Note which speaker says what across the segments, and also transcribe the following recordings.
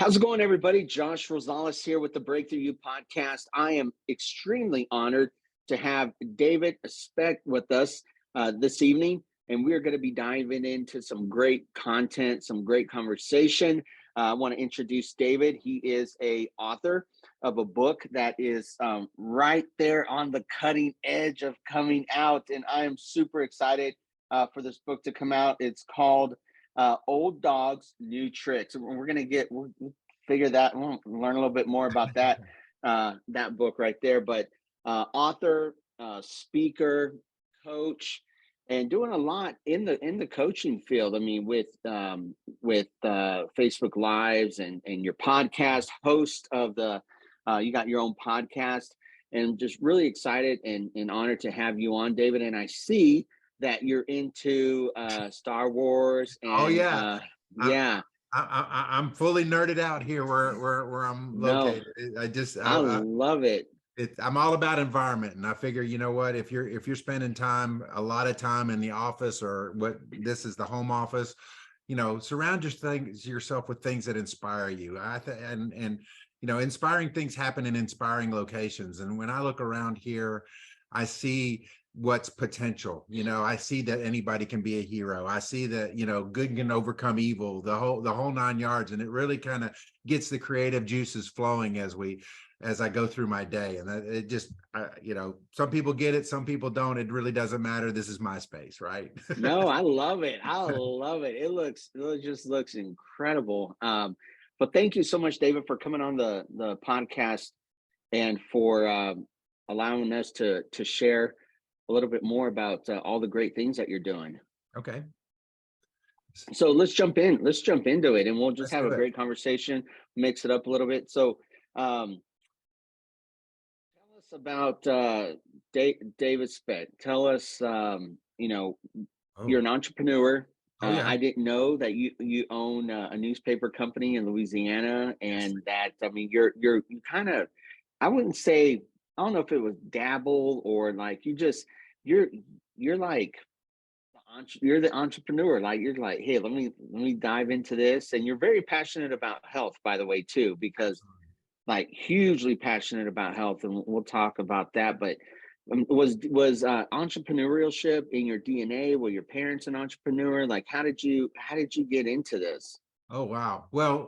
Speaker 1: How's it going, everybody? Josh Rosales here with the Break Thru U podcast. I am extremely honored to have David Specht with us this evening, and we are going to be diving into some great content, some great conversation. I want to introduce David. He is a author of a book that is right there on the cutting edge of coming out, and I am super excited for this book to come out. It's called Old Dogs, New Tricks. And we'll figure that, we'll learn a little bit more about that, that book right there. But author, speaker, coach, and doing a lot in the coaching field. I mean, with Facebook Lives and your podcast, host of you got your own podcast, and just really excited and honored to have you on, David. And I see that you're into Star Wars. And,
Speaker 2: oh yeah,
Speaker 1: yeah.
Speaker 2: I'm fully nerded out here where I'm located.
Speaker 1: I love it.
Speaker 2: I'm all about environment, and I figure, you know what, if you're spending a lot of time in the office, or this is the home office, surround yourself with things that inspire you. And inspiring things happen in inspiring locations. And when I look around here, I see what's potential. I see that anybody can be a hero. I see that good can overcome evil, the whole 9 yards. And it really kind of gets the creative juices flowing as I go through my day. And it just some people get it, some people don't. It really doesn't matter. This is my space, right?
Speaker 1: No, I love it. It just looks incredible. But thank you so much, David, for coming on the podcast and for allowing us to share a little bit more about all the great things that you're doing.
Speaker 2: Okay.
Speaker 1: So let's jump into it, and we'll just have a great conversation, mix it up a little bit. So tell us about David Specht. Tell us, you're an entrepreneur.
Speaker 2: Oh, yeah.
Speaker 1: I didn't know that you own a newspaper company in Louisiana, and that, I mean, you kind of, I wouldn't say, I don't know if it was dabble or like you're like you're the entrepreneur. Like, you're like, hey, let me dive into this. And you're very passionate about health, by the way, too, because like hugely passionate about health, and we'll talk about that. But was entrepreneurship in your DNA? Were your parents an entrepreneur? Like, how did you get into this?
Speaker 2: Oh, wow. Well,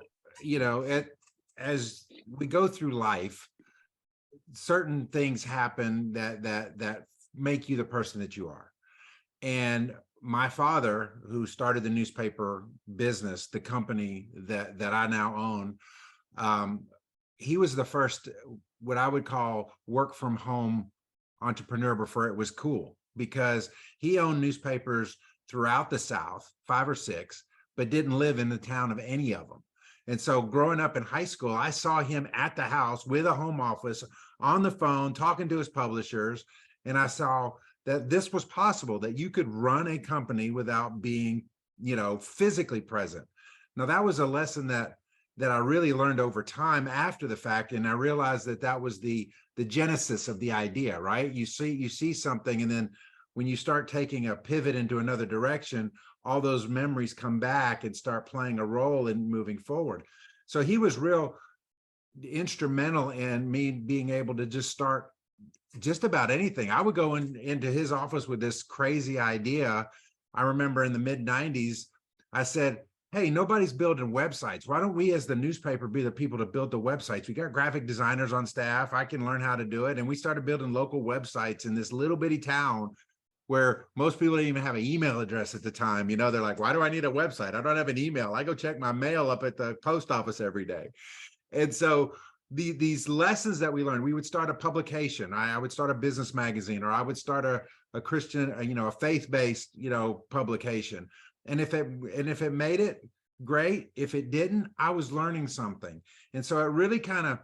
Speaker 2: as we go through life, certain things happen that make you the person that you are. And my father, who started the newspaper business, the company that I now own, he was the first, what I would call, work from home entrepreneur before it was cool, because he owned newspapers throughout the South, 5 or 6, but didn't live in the town of any of them. And so growing up in high school, I saw him at the house with a home office, on the phone, talking to his publishers. And I saw that this was possible, that you could run a company without being, physically present. Now, that was a lesson that I really learned over time after the fact. And I realized that was the genesis of the idea, right? You see something, and then when you start taking a pivot into another direction, all those memories come back and start playing a role in moving forward. So he was real instrumental in me being able to just start just about anything. I would go into his office with this crazy idea. I remember in the mid-90s, I said, hey, nobody's building websites. Why don't we, as the newspaper, be the people to build the websites? We got graphic designers on staff. I can learn how to do it. And we started building local websites in this little bitty town where most people didn't even have an email address at the time. They're like, why do I need a website? I don't have an email. I go check my mail up at the post office every day. And so these lessons that we learned, we would start a publication. I would start a business magazine, or I would start a Christian, a faith-based, publication. And if it made it, great. If it didn't, I was learning something. And so it really kind of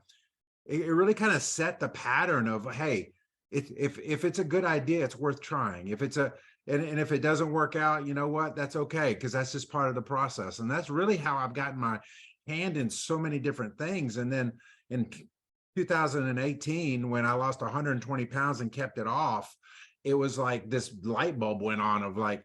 Speaker 2: set the pattern of, hey, if it's a good idea, it's worth trying. If if it doesn't work out, you know what, that's okay, because that's just part of the process. And that's really how I've gotten my hand in so many different things. And then in 2018, when I lost 120 pounds and kept it off, it was like this light bulb went on of like,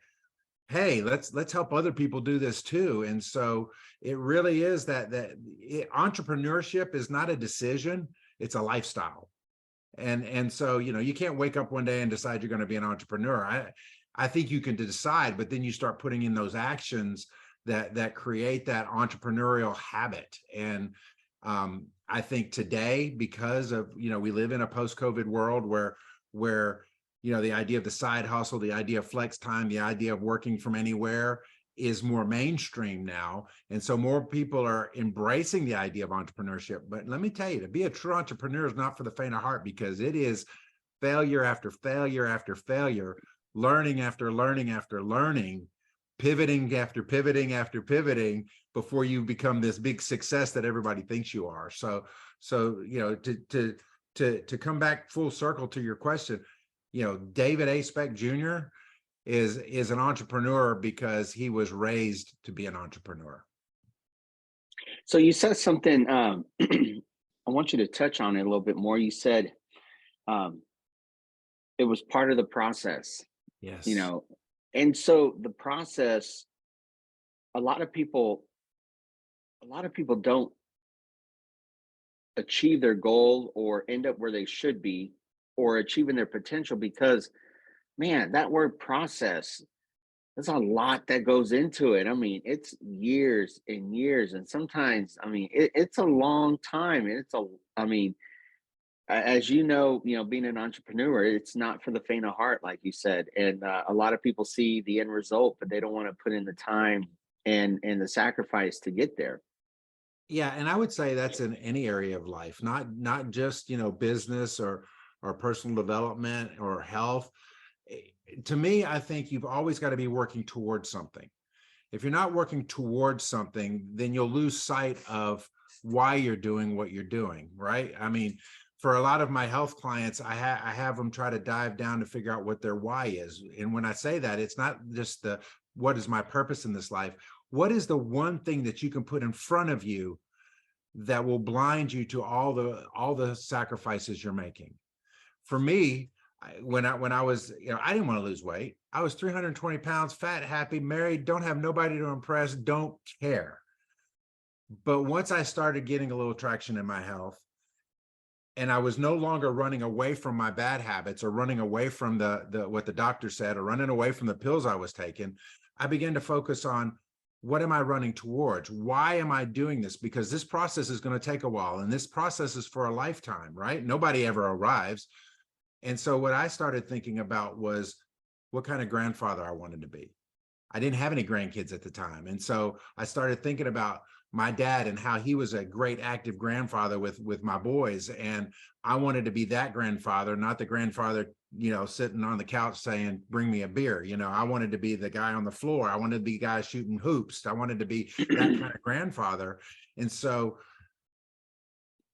Speaker 2: hey, let's help other people do this too. And so it really is entrepreneurship is not a decision, it's a lifestyle. And so, you can't wake up one day and decide you're going to be an entrepreneur. I think you can decide, but then you start putting in those actions that create that entrepreneurial habit. And I think today, because of, we live in a post-COVID world where the idea of the side hustle, the idea of flex time, the idea of working from anywhere is more mainstream now. And so more people are embracing the idea of entrepreneurship. But let me tell you, to be a true entrepreneur is not for the faint of heart, because it is failure after failure after failure, learning after learning after learning, pivoting after pivoting after pivoting before you become this big success that everybody thinks you are. So to come back full circle to your question, David A. Specht Jr. is an entrepreneur because he was raised to be an entrepreneur.
Speaker 1: So you said something, I want you to touch on it a little bit more. You said it was part of the process.
Speaker 2: Yes.
Speaker 1: And so the process, a lot of people don't achieve their goal or end up where they should be or achieving their potential because, man, that word process, there's a lot that goes into it. I mean, it's years and years, and sometimes, I mean, it's a long time. And as being an entrepreneur, it's not for the faint of heart, like you said. And a lot of people see the end result, but they don't want to put in the time and the sacrifice to get there.
Speaker 2: Yeah, and I would say that's in any area of life, not just business or personal development or health. To me, I think you've always got to be working towards something. If you're not working towards something, then you'll lose sight of why you're doing what you're doing, right? I mean, for a lot of my health clients, I have them try to dive down to figure out what their why is. And when I say that, it's not just what is my purpose in this life? What is the one thing that you can put in front of you that will blind you to all the sacrifices you're making? For me, when I was, I didn't want to lose weight. I was 320 pounds, fat, happy, married, don't have nobody to impress, don't care. But once I started getting a little traction in my health, and I was no longer running away from my bad habits or running away from the what the doctor said or running away from the pills I was taking, I began to focus on, what am I running towards? Why am I doing this? Because this process is going to take a while, and this process is for a lifetime, right? Nobody ever arrives. And so what I started thinking about was what kind of grandfather I wanted to be. I didn't have any grandkids at the time. And so I started thinking about my dad and how he was a great active grandfather with my boys. And I wanted to be that grandfather, not the grandfather, sitting on the couch saying, bring me a beer. I wanted to be the guy on the floor. I wanted to be the guy shooting hoops. I wanted to be that kind of grandfather.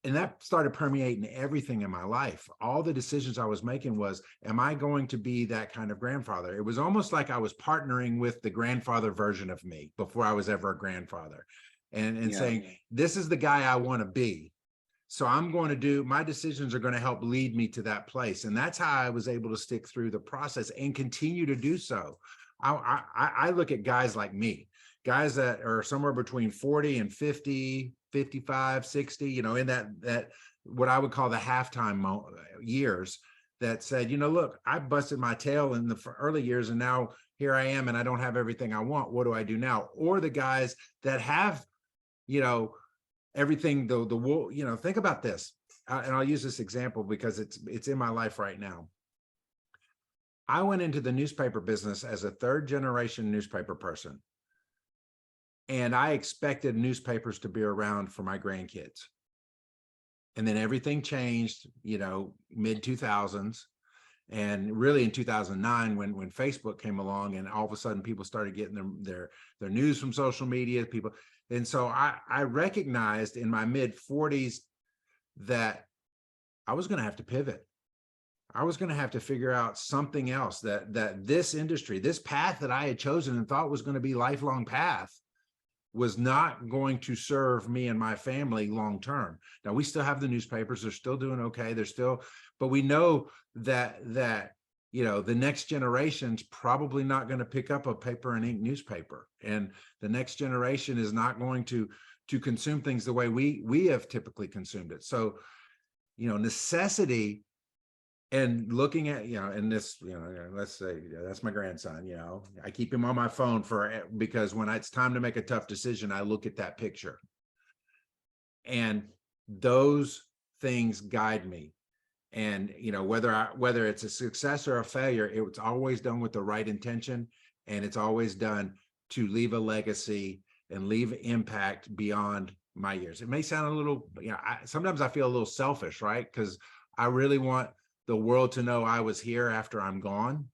Speaker 2: And that started permeating everything in my life. All the decisions I was making was, am I going to be that kind of grandfather? It was almost like I was partnering with the grandfather version of me before I was ever a grandfather, and saying, this is the guy I want to be. So I'm going to do, my decisions are going to help lead me to that place. And that's how I was able to stick through the process and continue to do so. I look at guys like me, guys that are somewhere between 40 and 50, 55, 60, in that what I would call the halftime years, that said, look, I busted my tail in the early years, and now here I am, and I don't have everything I want. What do I do now? Or the guys that have, everything, think about this, and I'll use this example because it's in my life right now. I went into the newspaper business as a third generation newspaper person, and I expected newspapers to be around for my grandkids. And then everything changed, mid 2000s, and really in 2009 when Facebook came along, and all of a sudden people started getting their news from social media, people. And so I recognized in my mid 40s that I was going to have to pivot. I was going to have to figure out something else, that this industry, this path that I had chosen and thought was going to be a lifelong path, was not going to serve me and my family long term. Now, we still have the newspapers, they're still doing okay, but we know that the next generation's probably not going to pick up a paper and ink newspaper, and the next generation is not going to consume things the way we have typically consumed it. So, necessity, and looking at, and this, let's say that's my grandson, I keep him on my phone because when it's time to make a tough decision, I look at that picture, and those things guide me. And whether it's a success or a failure, it's always done with the right intention, and it's always done to leave a legacy and leave impact beyond my years. It may sound a little, sometimes I feel a little selfish, right? Because I really want the world to know I was here after I'm gone.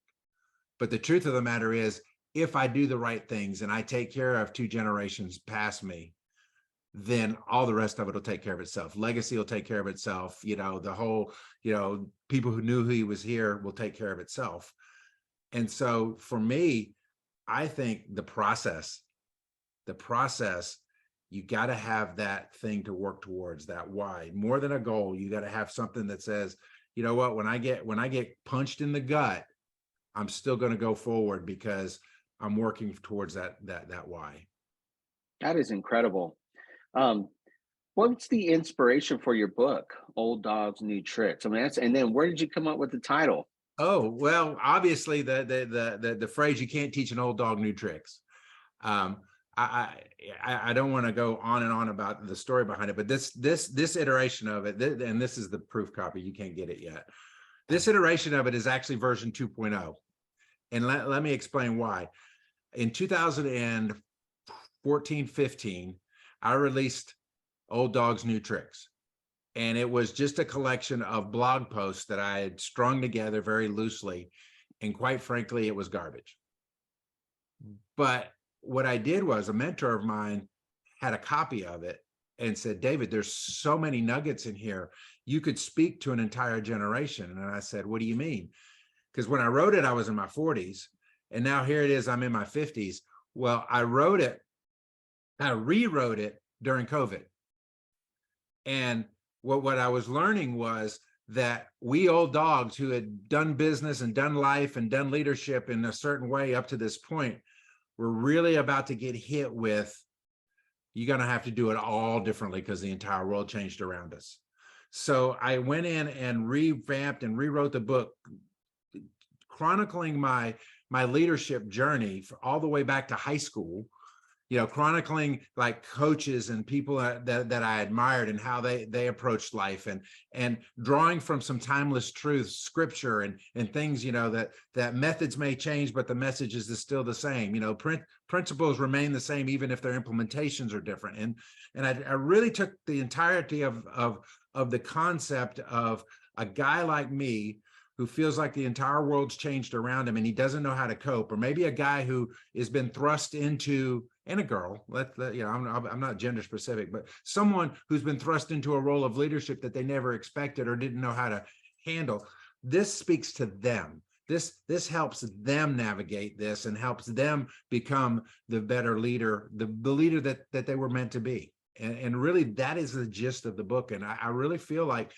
Speaker 2: But the truth of the matter is, if I do the right things and I take care of 2 generations past me, then all the rest of it will take care of itself. Legacy will take care of itself. The whole, people who knew he was here will take care of itself. And so for me, I think the process, you got to have that thing to work towards, that why. More than a goal, you got to have something that says, you know what, when I get punched in the gut, I'm still going to go forward because I'm working towards that why.
Speaker 1: That is incredible. What's the inspiration for your book, Old Dogs, New Tricks? I mean, and then where did you come up with the title?
Speaker 2: Oh, well, obviously the phrase, you can't teach an old dog new tricks. I don't want to go on and on about the story behind it, but this iteration of it, and this is the proof copy, you can't get it yet. This iteration of it is actually version 2.0. And let me explain why. In 2014, 15, I released Old Dogs, New Tricks. And it was just a collection of blog posts that I had strung together very loosely. And quite frankly, it was garbage. But what I did was, a mentor of mine had a copy of it and said, David, there's so many nuggets in here. You could speak to an entire generation. And I said, what do you mean? Because when I wrote it, I was in my 40s. And now here it is, I'm in my 50s. Well, I rewrote it during COVID. And what I was learning was that we old dogs who had done business and done life and done leadership in a certain way up to this point were really about to get hit with, you're going to have to do it all differently because the entire world changed around us. So I went in and revamped and rewrote the book, chronicling my leadership journey all the way back to high school, chronicling like coaches and people that I admired and how they approached life, and drawing from some timeless truths, scripture, and things, that methods may change, but the message is still the same. Principles remain the same, even if their implementations are different. And I really took the entirety of the concept of a guy like me who feels like the entire world's changed around him and he doesn't know how to cope, or maybe a guy who has been thrust into, and a girl, I'm not gender specific, but someone who's been thrust into a role of leadership that they never expected or didn't know how to handle. This speaks to them. This helps them navigate this and helps them become the better leader, the leader that they were meant to be. And really, that is the gist of the book. And I really feel like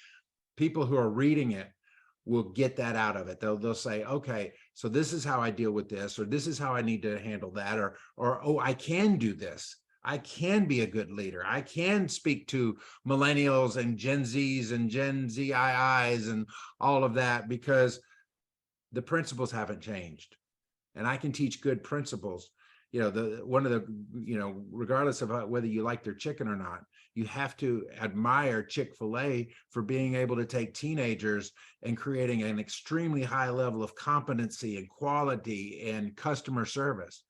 Speaker 2: people who are reading it will get that out of it. They'll say, okay, so this is how I deal with this, or this is how I need to handle that, or oh, I can do this. I can be a good leader. I can speak to millennials and Gen Zs and Gen ZIIs and all of that, because the principles haven't changed. And I can teach good principles. Regardless of whether you like their chicken or not, you have to admire Chick-fil-A for being able to take teenagers and creating an extremely high level of competency and quality and customer service.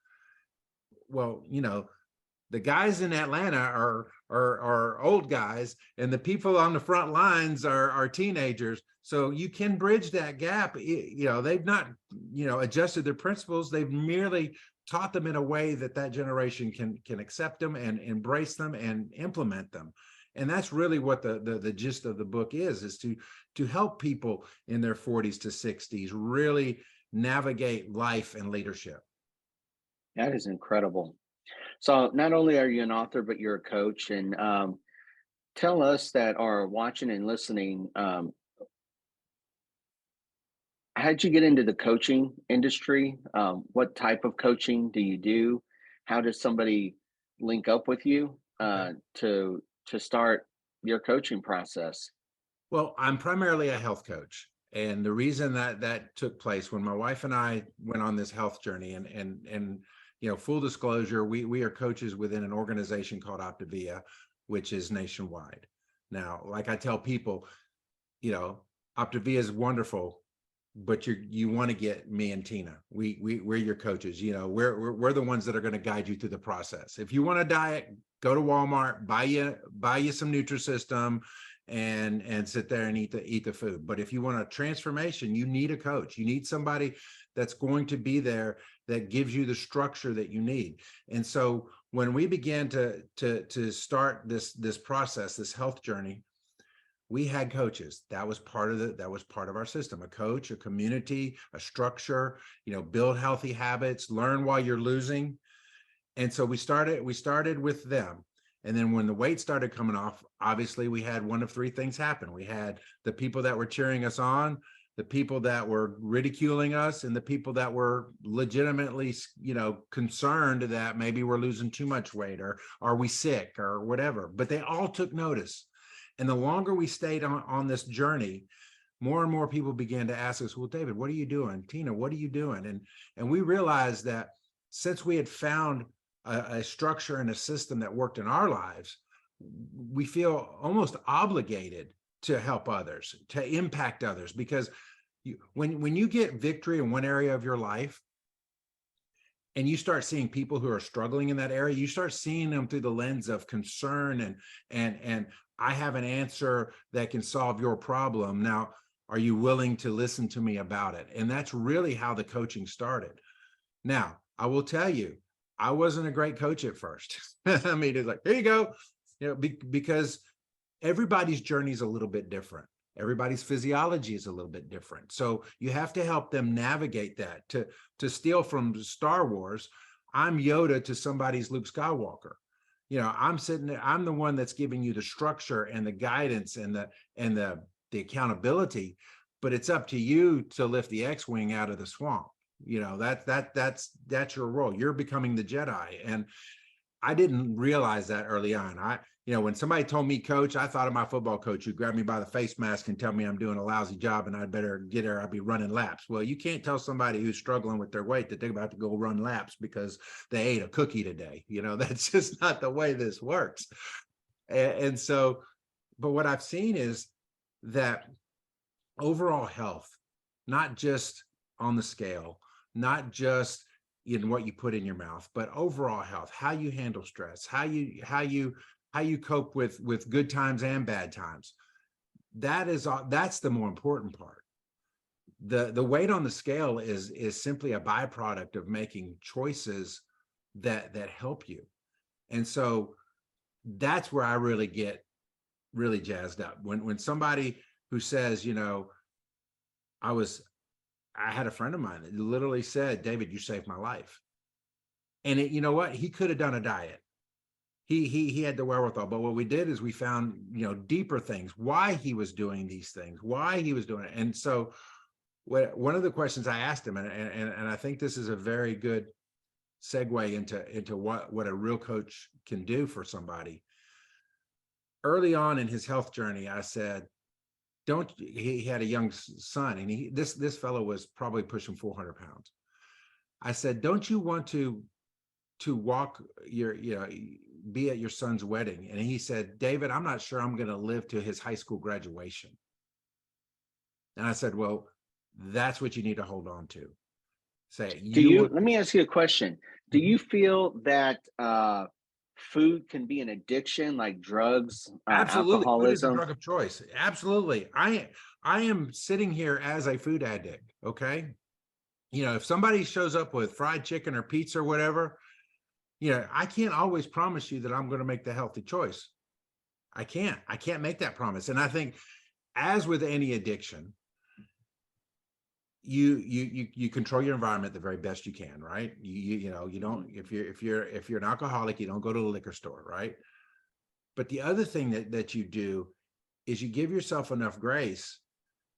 Speaker 2: Well, the guys in Atlanta are old guys, and the people on the front lines are teenagers. So you can bridge that gap. They've not, adjusted their principles. They've merely taught them in a way that generation can accept them and embrace them and implement them. And that's really what the gist of the book is to help people in their 40s to 60s really navigate life and leadership.
Speaker 1: That is incredible. So not only are you an author, but you're a coach. And tell us that are watching and listening, how'd you get into the coaching industry? What type of coaching do you do? How does somebody link up with you
Speaker 2: Okay.
Speaker 1: to start your coaching process?
Speaker 2: Well, I'm primarily a health coach. And the reason that that took place when my wife and I went on this health journey, and full disclosure, we are coaches within an organization called Optavia, which is nationwide. Now, like I tell people, you know, Optavia is wonderful, but you want to get me and Tina. We're your coaches. We're the ones that are going to guide you through the process. If you want a diet, go to Walmart, buy you some Nutrisystem, and sit there and eat the food. But if you want a transformation, you need a coach. You need somebody that's going to be there, that gives you the structure that you need. And so when we began to start this process, this health journey, we had coaches. That was part of our system: a coach, a community, a structure, build healthy habits, learn while you're losing. And so we started with them. And then when the weight started coming off, obviously we had one of three things happen. We had the people that were cheering us on, the people that were ridiculing us, and the people that were legitimately, concerned that maybe we're losing too much weight, or are we sick, or whatever. But they all took notice. And the longer we stayed on this journey, more and more people began to ask us, well, David, what are you doing? Tina, what are you doing? And we realized that since we had found a structure and a system that worked in our lives, we feel almost obligated to help others, to impact others, because when you get victory in one area of your life, and you start seeing people who are struggling in that area, you start seeing them through the lens of concern and I have an answer that can solve your problem. Now, are you willing to listen to me about it? And that's really how the coaching started. Now, I will tell you, I wasn't a great coach at first. I mean, it's like, here you go, because everybody's journey is a little bit different. Everybody's physiology is a little bit different. So you have to help them navigate that. To steal from Star Wars, I'm Yoda to somebody's Luke Skywalker. I'm sitting there, I'm the one that's giving you the structure and the guidance and the accountability, but it's up to you to lift the X-wing out of the swamp. That's your role. You're becoming the Jedi. And I didn't realize that early on. When somebody told me coach, I thought of my football coach who grabbed me by the face mask and tell me I'm doing a lousy job and I'd better get there. I'd be running laps. Well, you can't tell somebody who's struggling with their weight that they're about to go run laps because they ate a cookie today. That's just not the way this works. And so, but what I've seen is that overall health, not just on the scale, not just in what you put in your mouth, but overall health, how you handle stress, how you cope with good times and bad times. That's the more important part. The weight on the scale is simply a byproduct of making choices that help you. And so that's where I really get really jazzed up when somebody who says, I had a friend of mine that literally said, David, you saved my life. And you know what? He could have done a diet. He had the wherewithal. But what we did is we found, deeper things, why he was doing these things, why he was doing it. And so one of the questions I asked him, and I think this is a very good segue into what a real coach can do for somebody. Early on in his health journey, I said, he had a young son, and this fellow was probably pushing 400 pounds. I said, don't you want to walk be at your son's wedding? And he said, David, I'm not sure I'm going to live to his high school graduation. And I said, well, that's what you need to hold on to.
Speaker 1: Let me ask you a question. Do you feel that food can be an addiction, like drugs,
Speaker 2: Absolutely. Food is a
Speaker 1: alcoholism?
Speaker 2: drug of choice. Absolutely. I am sitting here as a food addict. Okay. If somebody shows up with fried chicken or pizza or whatever, I can't always promise you that I'm going to make the healthy choice. I can't make that promise. And I think, as with any addiction, you control your environment the very best you can, right? You don't, if you're an alcoholic, you don't go to the liquor store, right? But the other thing that you do is you give yourself enough grace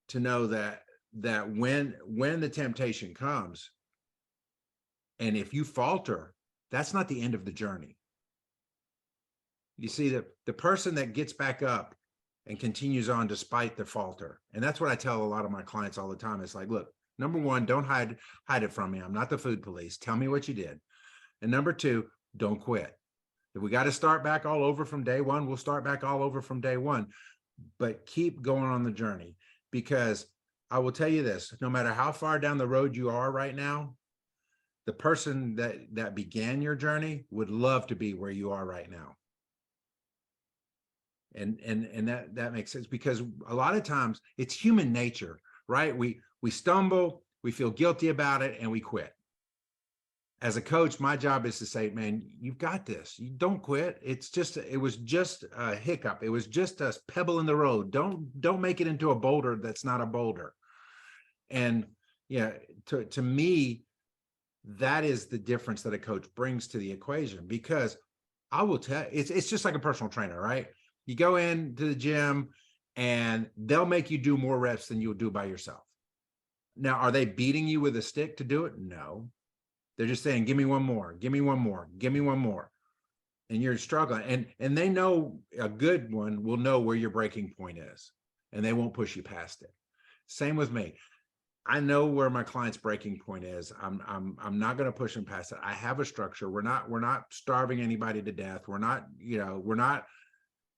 Speaker 2: to know that that when the temptation comes, and if you falter, that's not the end of the journey. You see, the person that gets back up and continues on despite the falter. And that's what I tell a lot of my clients all the time. It's like, look, number one, don't hide it from me. I'm not the food police. Tell me what you did. And number two, don't quit. If we got to start back all over from day one, we'll start back all over from day one. But keep going on the journey, because I will tell you this, no matter how far down the road you are right now, the person that began your journey would love to be where you are right now. And that makes sense, because a lot of times it's human nature, right? We stumble, we feel guilty about it, and we quit. As a coach, my job is to say, man, you've got this. You don't quit. It was just a hiccup. It was just a pebble in the road. Don't make it into a boulder that's not a boulder. And yeah, to me, that is the difference that a coach brings to the equation, because I will tell you, it's just like a personal trainer, right? You go into the gym and they'll make you do more reps than you'll do by yourself. Now, are they beating you with a stick to do it? No. They're just saying, give me one more, give me one more, give me one more. And you're struggling. And they know a good one will know where your breaking point is, and they won't push you past it. Same with me. I know where my client's breaking point is. I'm not going to push them past it. I have a structure. We're not starving anybody to death. We're not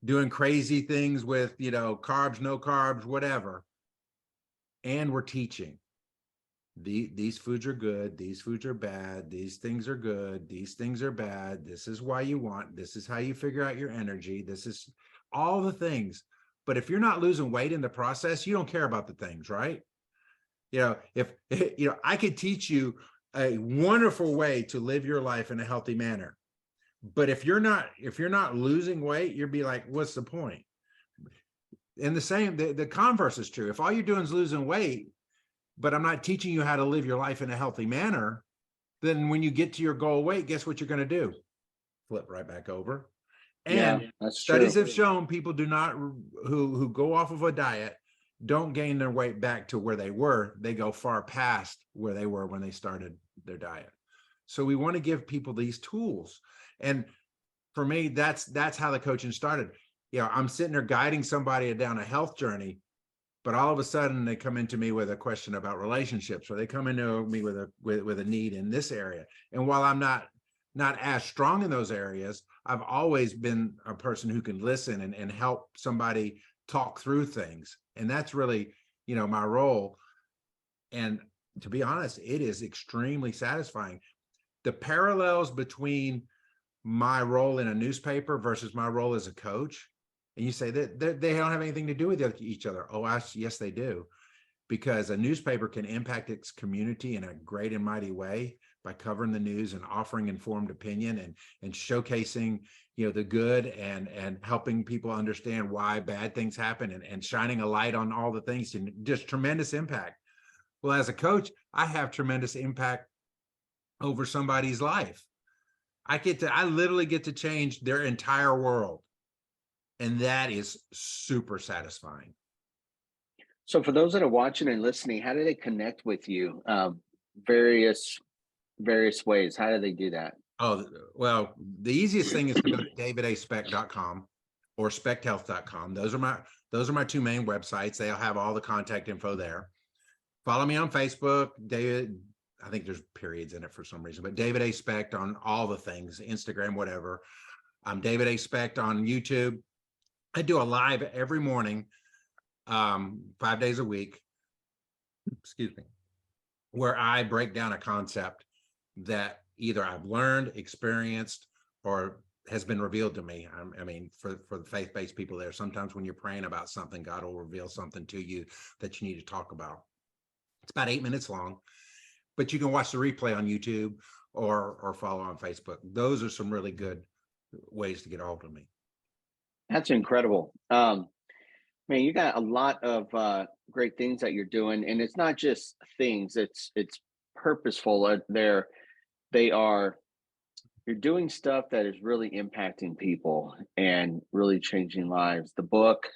Speaker 2: doing crazy things with, carbs, no carbs, whatever. And we're teaching. These foods are good, these foods are bad, these things are good, these things are bad, this is why you want, this is how you figure out your energy, this is all the things. But if you're not losing weight in the process, you don't care about the things, right? If I could teach you a wonderful way to live your life in a healthy manner, but if you're not losing weight, you'd be like, what's the point? And the converse is true. If all you're doing is losing weight, but I'm not teaching you how to live your life in a healthy manner, then when you get to your goal weight, guess what you're going to do? Flip right back over. And
Speaker 1: that's
Speaker 2: studies
Speaker 1: true.
Speaker 2: have shown people do not, who go off of a diet, don't gain their weight back to where they were. They go far past where they were when they started their diet. So we want to give people these tools. And for me, that's how the coaching started. I'm sitting there guiding somebody down a health journey, but all of a sudden they come into me with a question about relationships, or they come into me with a need in this area. And while I'm not as strong in those areas, I've always been a person who can listen and help somebody talk through things. And that's really, my role. And to be honest, it is extremely satisfying. The parallels between my role in a newspaper versus my role as a coach, and you say that they don't have anything to do with each other. Oh, yes, they do. Because a newspaper can impact its community in a great and mighty way by covering the news and offering informed opinion and showcasing, the good and helping people understand why bad things happen and shining a light on all the things, and just tremendous impact. Well, as a coach, I have tremendous impact over somebody's life. I literally get to change their entire world. And that is super satisfying.
Speaker 1: So for those that are watching and listening, how do they connect with you? Various ways. How do they do that?
Speaker 2: Oh, well, the easiest thing is to go to davidaspecht.com or spechthealth.com. Those are my two main websites. They'll have all the contact info there. Follow me on Facebook, David. I think there's periods in it for some reason, but David A. Specht on all the things, Instagram, whatever. I'm David A. Specht on YouTube. I do a live every morning, 5 days a week, excuse me, where I break down a concept that either I've learned, experienced, or has been revealed to me. I mean, for the faith-based people there, sometimes when you're praying about something, God will reveal something to you that you need to talk about. It's about 8 minutes long, but you can watch the replay on YouTube or follow on Facebook. Those are some really good ways to get a hold of me.
Speaker 1: That's incredible. Man, you got a lot of great things that you're doing, and it's not just things, it's purposeful. You're doing stuff that is really impacting people and really changing lives. The book,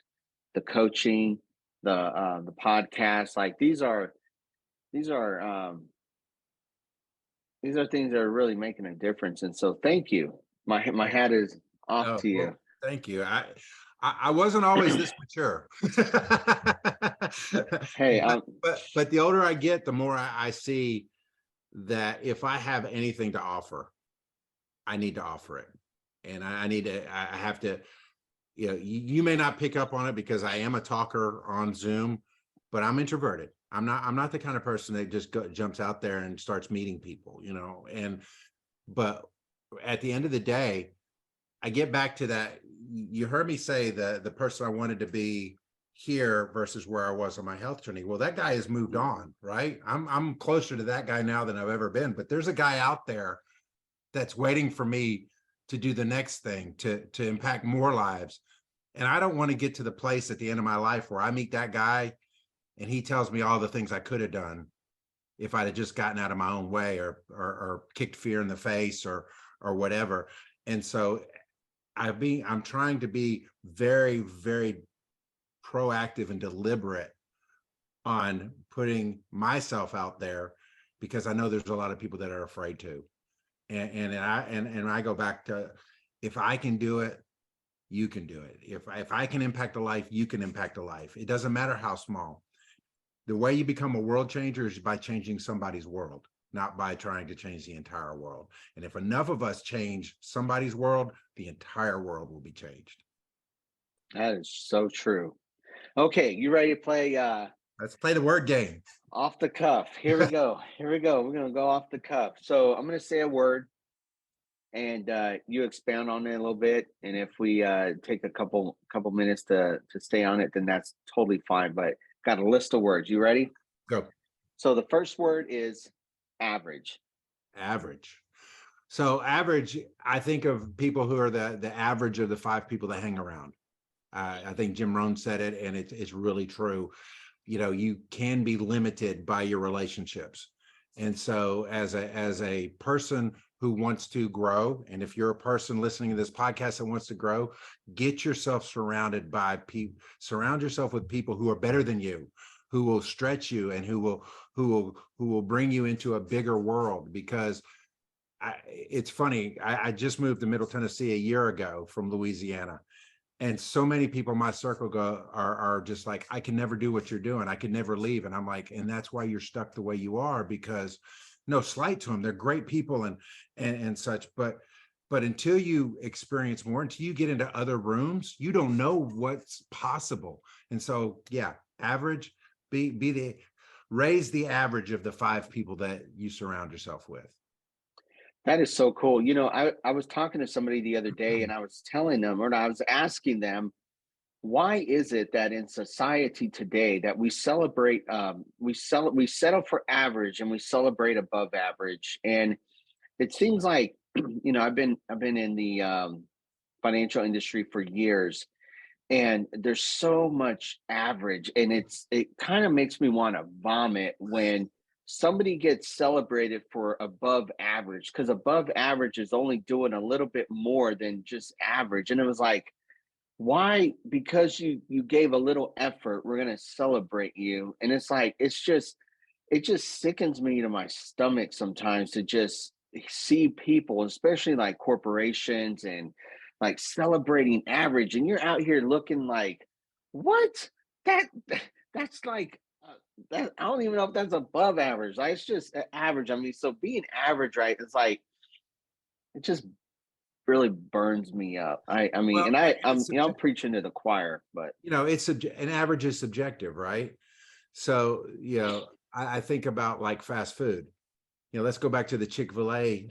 Speaker 1: the coaching, the podcast. Like these are these are things that are really making a difference. And so thank you. My hat is off
Speaker 2: Oh,
Speaker 1: to you.
Speaker 2: well, thank you. I wasn't always this mature.
Speaker 1: Hey,
Speaker 2: But the older I get, the more I see that if I have anything to offer, I need to offer it. And I need to, I have to, you may not pick up on it because I am a talker on Zoom, but I'm introverted. I'm not the kind of person that just jumps out there and starts meeting people, but at the end of the day, I get back to that. You heard me say the person I wanted to be here versus where I was on my health journey. Well, that guy has moved on, right? I'm closer to that guy now than I've ever been, but there's a guy out there that's waiting for me to do the next thing, to impact more lives. And I don't want to get to the place at the end of my life where I meet that guy and he tells me all the things I could have done if I'd have just gotten out of my own way or kicked fear in the face or whatever. And so I'm trying to be very, very proactive and deliberate on putting myself out there, because I know there's a lot of people that are afraid to. And I go back to, if I can do it, you can do it. If I can impact a life, you can impact a life. It doesn't matter how small. The way you become a world changer is by changing somebody's world, not by trying to change the entire world. And if enough of us change somebody's world, the entire world will be changed.
Speaker 1: that is so true. Okay, you ready to play
Speaker 2: Let's play the word game.
Speaker 1: off the cuff? Here we go. Here we go. We're gonna go off the cuff. So I'm gonna say a word and you expound on it a little bit. And if we take a couple minutes to stay on it, then that's totally fine. But got a list of words. You ready?
Speaker 2: Go.
Speaker 1: So the first word is average.
Speaker 2: Average. So average, I think of people who are the average of the 5 people that hang around. I think Jim Rohn said it, and it's really true. You can be limited by your relationships. And so as a person who wants to grow, and if you're a person listening to this podcast that wants to grow, get yourself surrounded by people, surround yourself with people who are better than you, who will stretch you and who will bring you into a bigger world. Because it's funny, I just moved to Middle Tennessee a year ago from Louisiana. And so many people in my circle are just like, I can never do what you're doing. I could never leave. And I'm like, and that's why you're stuck the way you are, because no slight to them, they're great people and such. But until you experience more, until you get into other rooms, you don't know what's possible. And so, yeah, average, raise the average of the 5 people that you surround yourself with.
Speaker 1: That is so cool. I was talking to somebody the other day and I was telling them, or I was asking them, why is it that in society today that we celebrate, we settle for average and we celebrate above average? And it seems like, I've been in the financial industry for years, and there's so much average, and it kind of makes me want to vomit when somebody gets celebrated for above average, because above average is only doing a little bit more than just average. And it was like, why? Because you gave a little effort, we're going to celebrate you. And it's like, it just sickens me to my stomach sometimes to just see people, especially like corporations, and like celebrating average, and you're out here looking like, what? that that's like that, I don't even know if that's above average. Like, it's just average. I mean, so being average, right? It's like, it just really burns me up. I mean,
Speaker 2: Well,
Speaker 1: and I'm
Speaker 2: it's
Speaker 1: preaching to the choir, but
Speaker 2: it's an average is subjective, right? So, I think about like fast food. Let's go back to the Chick-fil-A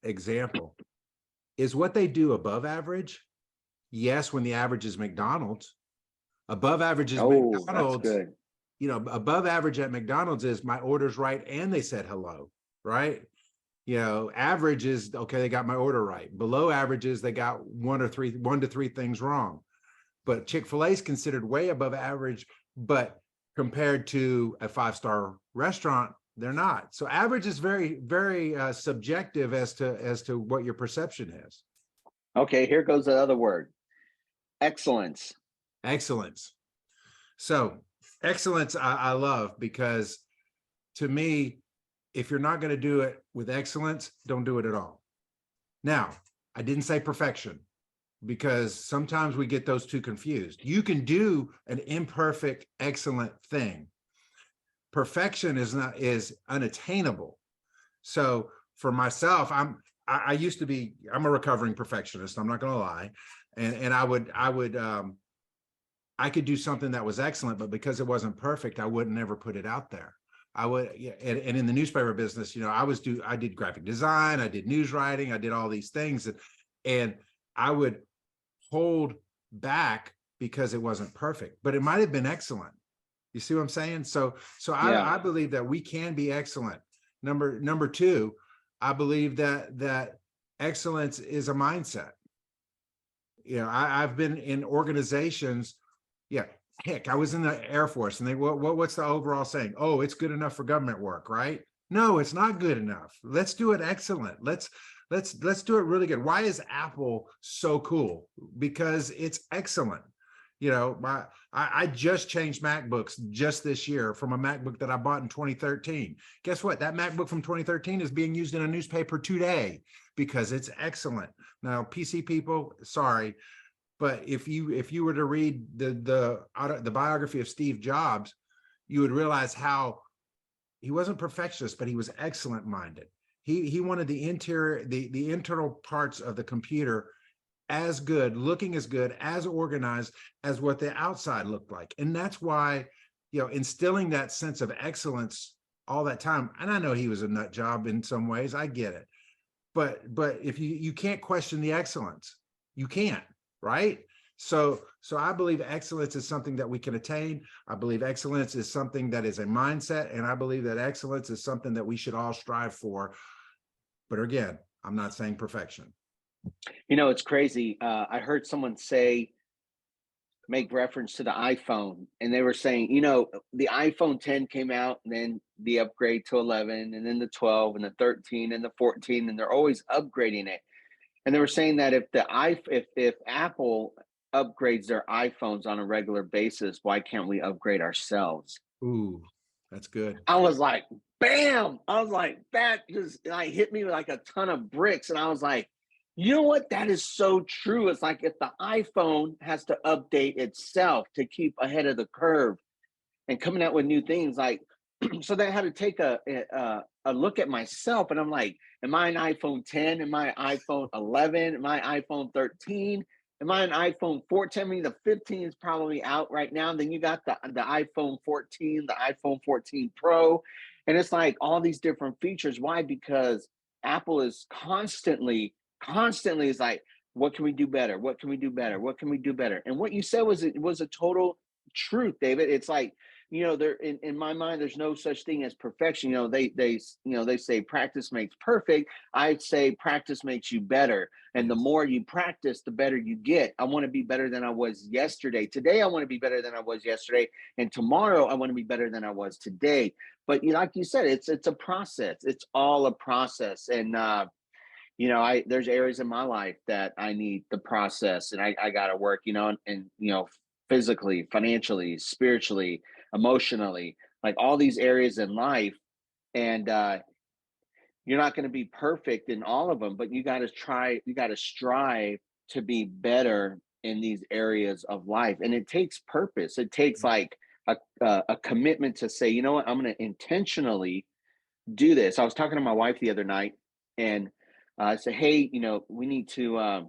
Speaker 2: example. Is what they do above average? Yes, when the average is McDonald's. Above average is
Speaker 1: oh, that's
Speaker 2: McDonald's.
Speaker 1: good.
Speaker 2: Above average at McDonald's is my order's right and they said hello, right? Average is okay, they got my order right. Below average is they got 1 to 3 things wrong. But Chick-fil-A is considered way above average, but compared to a 5-star restaurant, they're not. So average is very, very subjective as to what your perception is.
Speaker 1: Okay, here goes the other word: excellence.
Speaker 2: Excellence. So Excellence, I love, because to me, if you're not going to do it with excellence, don't do it at all. Now, I didn't say perfection, because sometimes we get those two confused. You can do an imperfect, excellent thing. Perfection is unattainable. So for myself, I used to be, I'm a recovering perfectionist, I'm not going to lie. And I could do something that was excellent, but because it wasn't perfect, I wouldn't never put it out there. I would, yeah, and in the newspaper business, you know, I did graphic design, I did news writing, I did all these things, and I would hold back because it wasn't perfect, but it might have been excellent. You see what I'm saying? So
Speaker 1: Yeah.
Speaker 2: I believe that we can be excellent. Number two, I believe that excellence is a mindset. You know, I've been in organizations. Yeah, heck, I was in the Air Force, and what's the overall saying? Oh, it's good enough for government work, right? No, it's not good enough. Let's do it excellent. Let's do it really good. Why is Apple so cool? Because it's excellent. You know, I just changed MacBooks just this year from a MacBook that I bought in 2013. Guess what? That MacBook from 2013 is being used in a newspaper today because it's excellent. Now, PC people, sorry, but if you were to read the biography of Steve Jobs, you would realize how he wasn't perfectionist, but he was excellent minded. He wanted the interior, the internal parts of the computer as good, looking as good, as organized as what the outside looked like. And that's why, you know, instilling that sense of excellence all that time. And I know he was a nut job in some ways, I get it. But if you can't question the excellence, you can't, right? So I believe excellence is something that we can attain. I believe excellence is something that is a mindset, and I believe that excellence is something that we should all strive for. But again, I'm not saying perfection.
Speaker 1: You know, it's crazy. I heard someone make reference to the iPhone, and they were saying, you know, the iPhone 10 came out, and then the upgrade to 11, and then the 12, and the 13, and the 14, and they're always upgrading it. And they were saying that if Apple upgrades their iPhones on a regular basis, why can't we upgrade ourselves?
Speaker 2: Ooh, that's good.
Speaker 1: I was like, bam! I was like, that just like hit me like a ton of bricks. And I was like, you know what? That is so true. It's like if the iPhone has to update itself to keep ahead of the curve and coming out with new things, like so they had to take a look at myself, and I'm like, am I an iPhone 10? Am I an iPhone 11? Am I iPhone 13? Am I an iPhone 14? I mean, the 15 is probably out right now. And then you got the iPhone 14, the iPhone 14 Pro, and it's like all these different features. Why? Because Apple is constantly is like, what can we do better? What can we do better? What can we do better? And what you said was a total truth, David. It's like, you know, there in my mind, there's no such thing as perfection. You know, they say practice makes perfect. I'd say practice makes you better. And the
Speaker 2: Yes.
Speaker 1: more you practice, the better you get. I want to be better than I was yesterday. Today, I want to be better than I was yesterday. And tomorrow, I want to be better than I was today. But like you said, it's a process. It's all a process. And you know, there's areas in my life that I need the process, and I got to work, you know, and you know, physically, financially, spiritually, emotionally, like all these areas in life. And you're not going to be perfect in all of them, but you got to try, you got to strive to be better in these areas of life. And it takes purpose. It takes like a commitment to say, you know what, I'm going to intentionally do this. I was talking to my wife the other night, and I said, hey, you know, we need to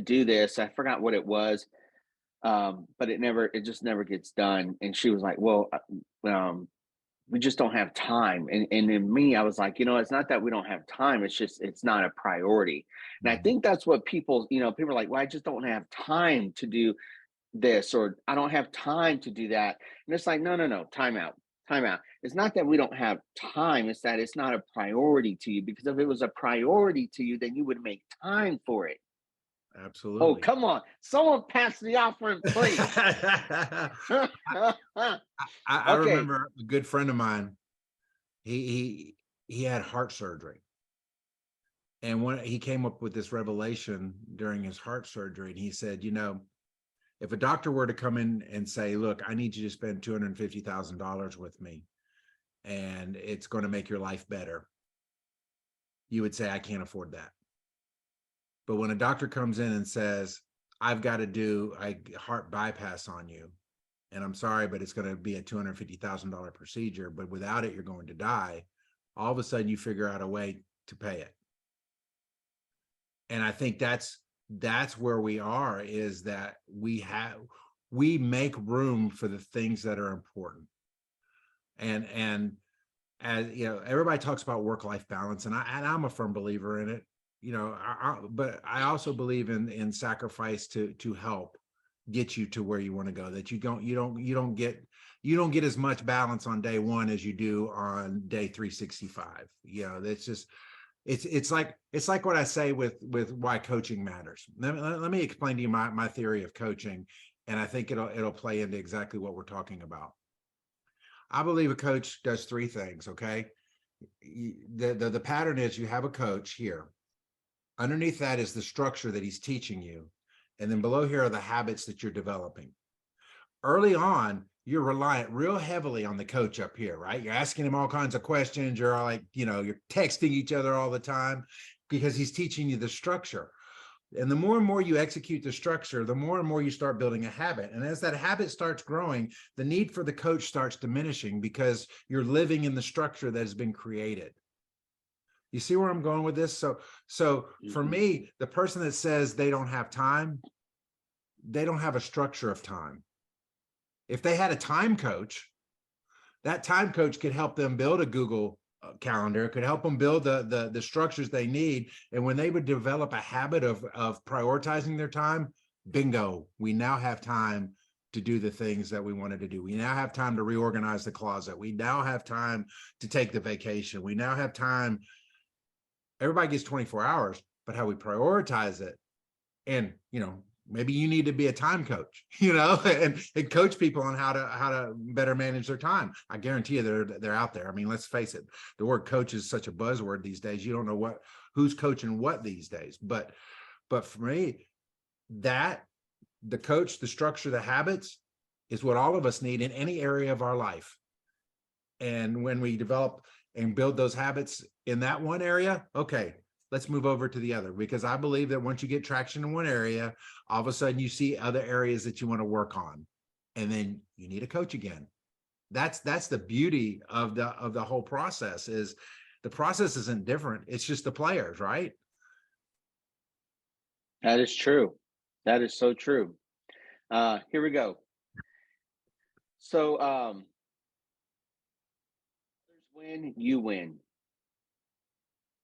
Speaker 1: do this. I forgot what it was, but it just never gets done. And she was like, well, we just don't have time. And in me, I was like, you know, it's not that we don't have time. It's just, it's not a priority. And I
Speaker 2: Mhm.
Speaker 1: think that's what people, you know, people are like, well, I just don't have time to do this, or I don't have time to do that. And it's like, no, time out. Time out. It's not that we don't have time, it's that it's not a priority to you. Because if it was a priority to you, then you would make time for it. Oh,
Speaker 2: Absolutely.
Speaker 1: come on. Someone pass the offering plate.
Speaker 2: I
Speaker 1: Okay.
Speaker 2: remember a good friend of mine. He had heart surgery, and when he came up with this revelation during his heart surgery, and he said, you know, If a doctor were to come in and say, look, I need you to spend $250,000 with me, and it's going to make your life better, you would say, I can't afford that. But when a doctor comes in and says, I've got to do a heart bypass on you, and I'm sorry, but it's going to be a $250,000 procedure, but without it, you're going to die, all of a sudden you figure out a way to pay it. And I think that's where we are, is that we make room for the things that are important. And as you know, everybody talks about work-life balance, and I'm a firm believer in it, you know, but I also believe in sacrifice to help get you to where you want to go, that you don't get as much balance on day one as you do on day 365. You know, that's just, it's like what I say with why coaching matters. Let me explain to you my theory of coaching, and I think it'll play into exactly what we're talking about. I believe a coach does three things. Okay, the pattern is, you have a coach here. Underneath that is the structure that he's teaching you, and then below here are the habits that you're developing. Early on, you're reliant real heavily on the coach up here, right? You're asking him all kinds of questions. You're like, you know, you're texting each other all the time because he's teaching you the structure. And the more and more you execute the structure, the more and more you start building a habit. And as that habit starts growing, the need for the coach starts diminishing because you're living in the structure that has been created. You see where I'm going with this? So for me, the person that says they don't have time, they don't have a structure of time. If they had a time coach, that time coach could help them build a Google calendar, could help them build the structures they need. And when they would develop a habit of prioritizing their time, bingo, we now have time to do the things that we wanted to do. We now have time to reorganize the closet. We now have time to take the vacation. We now have time. Everybody gets 24 hours, but how we prioritize it. And, you know, maybe you need to be a time coach, you know, and coach people on how to better manage their time. I guarantee you they're out there. I mean, let's face it, the word coach is such a buzzword these days. You don't know who's coaching what these days. But for me, that the coach, the structure, the habits is what all of us need in any area of our life. And when we develop and build those habits in that one area, okay, let's move over to the other, because I believe that once you get traction in one area, all of a sudden you see other areas that you want to work on, and then you need a coach again. That's the beauty of the whole process. Is the process isn't different. It's just the players, right?
Speaker 1: That is true. That is so true. Here we go. So, when you win.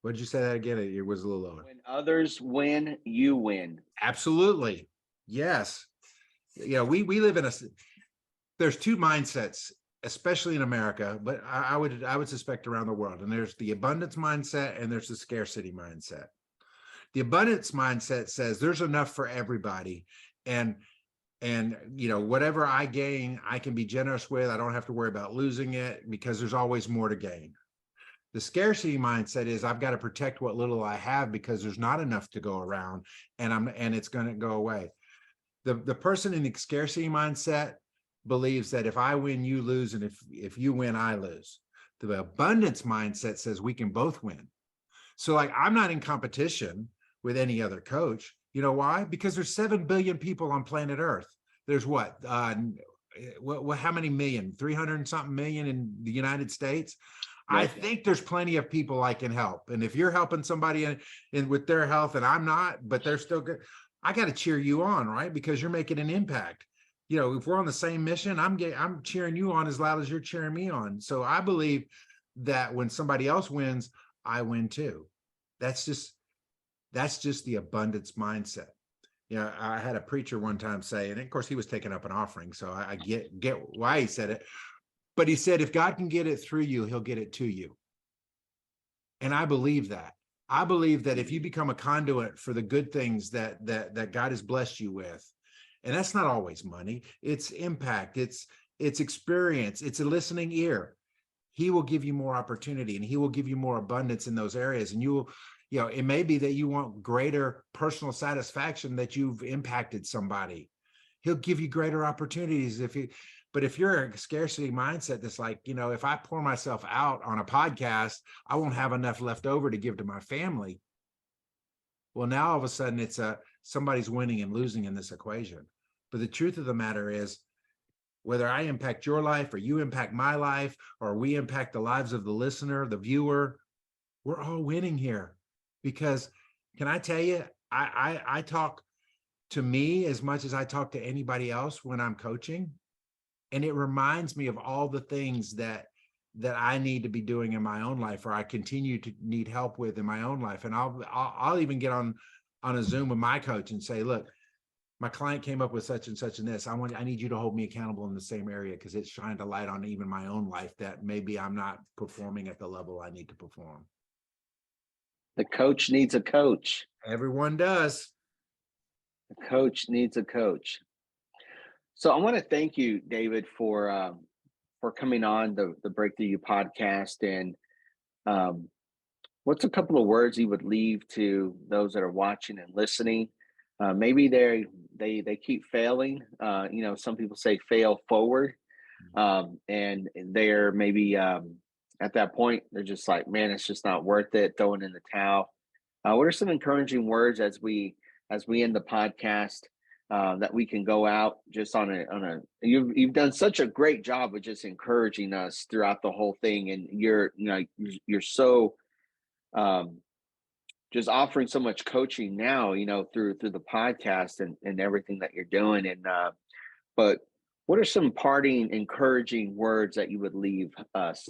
Speaker 2: What did you say that again? It was a little lower.
Speaker 1: When others win, you win.
Speaker 2: Absolutely. Yes. Yeah, we live in there's two mindsets, especially in America, but I would suspect around the world. And there's the abundance mindset and there's the scarcity mindset. The abundance mindset says there's enough for everybody. And you know, whatever I gain, I can be generous with. I don't have to worry about losing it because there's always more to gain. The scarcity mindset is I've got to protect what little I have because there's not enough to go around, and it's going to go away. The person in the scarcity mindset believes that if I win, you lose, and if you win, I lose. The abundance mindset says we can both win. So like, I'm not in competition with any other coach. You know why? Because there's 7 billion people on planet Earth. There's what how many million? 300 and something million in the United States. I think there's plenty of people I can help. And if you're helping somebody in with their health and I'm not, but they're still good, I got to cheer you on, right? Because you're making an impact. You know, if we're on the same mission, I'm cheering you on as loud as you're cheering me on. So I believe that when somebody else wins, I win too. That's just the abundance mindset. You know, I had a preacher one time say, and of course he was taking up an offering, so I get why he said it. But he said, if God can get it through you, he'll get it to you. And I believe that. I believe that if you become a conduit for the good things that God has blessed you with, and that's not always money, it's impact, it's experience, it's a listening ear. He will give you more opportunity and he will give you more abundance in those areas. And you know, it may be that you want greater personal satisfaction that you've impacted somebody. He'll give you greater opportunities but if you're a scarcity mindset that's like, if I pour myself out on a podcast, I won't have enough left over to give to my family. Well, now all of a sudden somebody's winning and losing in this equation. But the truth of the matter is, whether I impact your life or you impact my life, or we impact the lives of the listener, the viewer, we're all winning here. Because can I tell you, I talk to me as much as I talk to anybody else when I'm coaching. And it reminds me of all the things that I need to be doing in my own life, or I continue to need help with in my own life. And I'll even get on a Zoom with my coach and say, look, my client came up with such and such and this. I need you to hold me accountable in the same area, because it's shined a light on even my own life that maybe I'm not performing at the level I need to perform.
Speaker 1: The coach needs a coach.
Speaker 2: Everyone does.
Speaker 1: The coach needs a coach. So I want to thank you, David, for coming on the Break Thru U podcast. And what's a couple of words you would leave to those that are watching and listening? Maybe they keep failing. Some people say fail forward, and they're maybe at that point they're just like, man, it's just not worth it, throwing in the towel. What are some encouraging words as we end the podcast? That we can go out just on a you've done such a great job of just encouraging us throughout the whole thing, and you're so just offering so much coaching now, through the podcast and everything that you're doing. And but what are some parting encouraging words that you would leave us?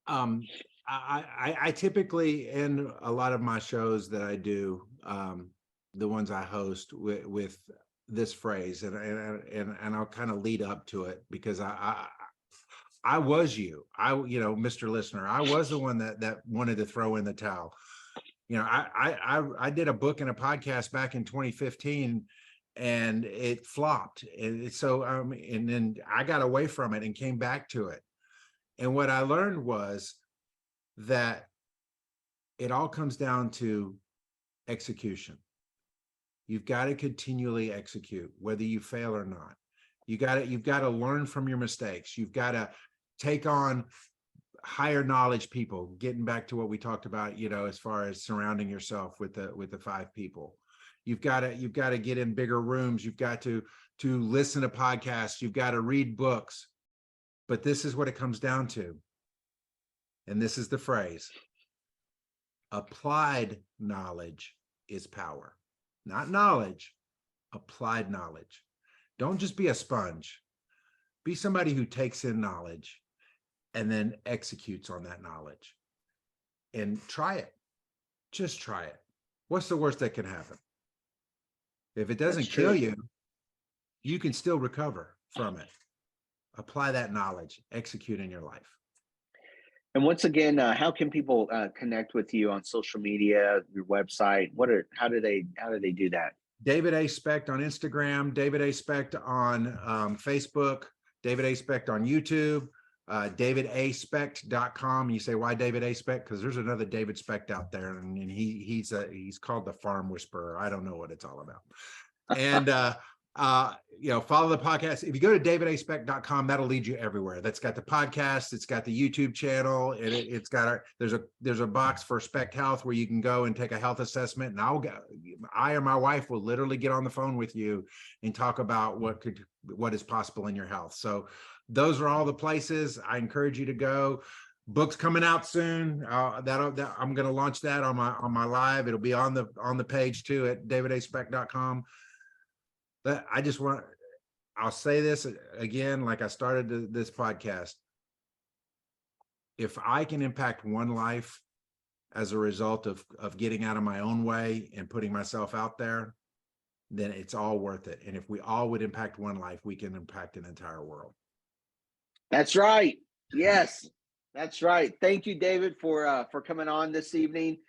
Speaker 2: I typically end a lot of my shows that I do, the ones I host, with this phrase, and I'll kind of lead up to it, because I was Mr. Listener, I was the one that wanted to throw in the towel. I did a book and a podcast back in 2015, and it flopped, and so and then I got away from it and came back to it. And what I learned was that it all comes down to execution. You've got to continually execute, whether you fail or not. You've got to learn from your mistakes. You've got to take on higher knowledge people, getting back to what we talked about, as far as surrounding yourself with the 5 people. You've got to get in bigger rooms. You've got to listen to podcasts. You've got to read books. But this is what it comes down to. And this is the phrase: applied knowledge is power. Not knowledge, applied knowledge. Don't just be a sponge. Be somebody who takes in knowledge and then executes on that knowledge. And try it. Just try it. What's the worst that can happen? If it doesn't kill you, you can still recover from it. Apply that knowledge, execute in your life.
Speaker 1: And once again, how can people connect with you on social media, your website? How do they do that?
Speaker 2: David A. Specht on Instagram, David A. Specht on Facebook, David A. Specht on YouTube, davidaspecht.com. You say, why David A. Specht? Because there's another David Specht out there, and he's called the Farm Whisperer. I don't know what it's all about. And follow the podcast. If you go to davidaspecht.com, that'll lead you everywhere. That's got the podcast, it's got the YouTube channel, and it's got there's a box for Specht Health where you can go and take a health assessment, and I or my wife will literally get on the phone with you and talk about what is possible in your health. So those are all the places I encourage you to go. Book's coming out soon. I'm going to launch that on my live. It'll be on the page too at davidaspecht.com. But I'll say this again, like I started this podcast. If I can impact one life as a result of getting out of my own way and putting myself out there, then it's all worth it. And if we all would impact one life, we can impact an entire world.
Speaker 1: That's right. Yes, that's right. Thank you, David, for coming on this evening.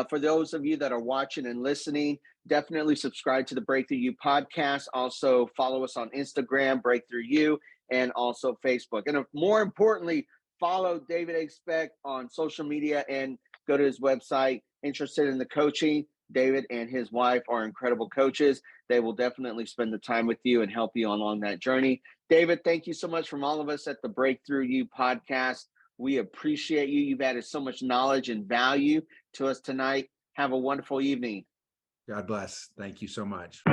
Speaker 1: For those of you that are watching and listening, definitely subscribe to the Break Thru U podcast. Also follow us on Instagram, Break Thru U, and also Facebook. And more importantly, follow David A. Specht on social media and go to his website. Interested in the coaching, David and his wife are incredible coaches. They will definitely spend the time with you and help you along that journey. David, thank you so much from all of us at the Break Thru U podcast. We appreciate you. You've added so much knowledge and value to us tonight. Have a wonderful evening.
Speaker 2: God bless. Thank you so much.